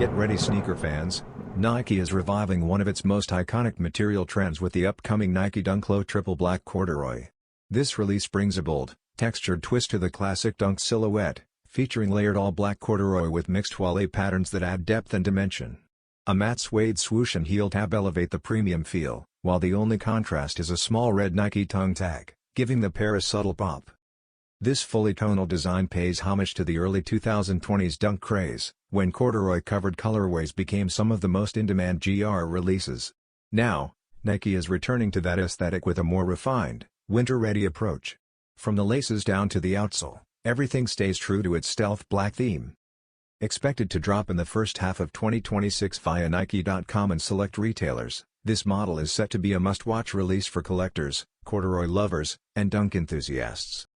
Get ready, sneaker fans. Nike is reviving one of its most iconic material trends with the upcoming Nike Dunk Low Triple Black Corduroy. This release brings a bold, textured twist to the classic Dunk silhouette, featuring layered all-black corduroy with mixed wale patterns that add depth and dimension. A matte suede swoosh and heel tab elevate the premium feel, while the only contrast is a small red Nike tongue tag, giving the pair a subtle pop. This fully tonal design pays homage to the early 2020s dunk craze, when corduroy-covered colorways became some of the most in-demand GR releases. Now, Nike is returning to that aesthetic with a more refined, winter-ready approach. From the laces down to the outsole, everything stays true to its stealth black theme. Expected to drop in the first half of 2026 via Nike.com and select retailers, this model is set to be a must-watch release for collectors, corduroy lovers, and dunk enthusiasts.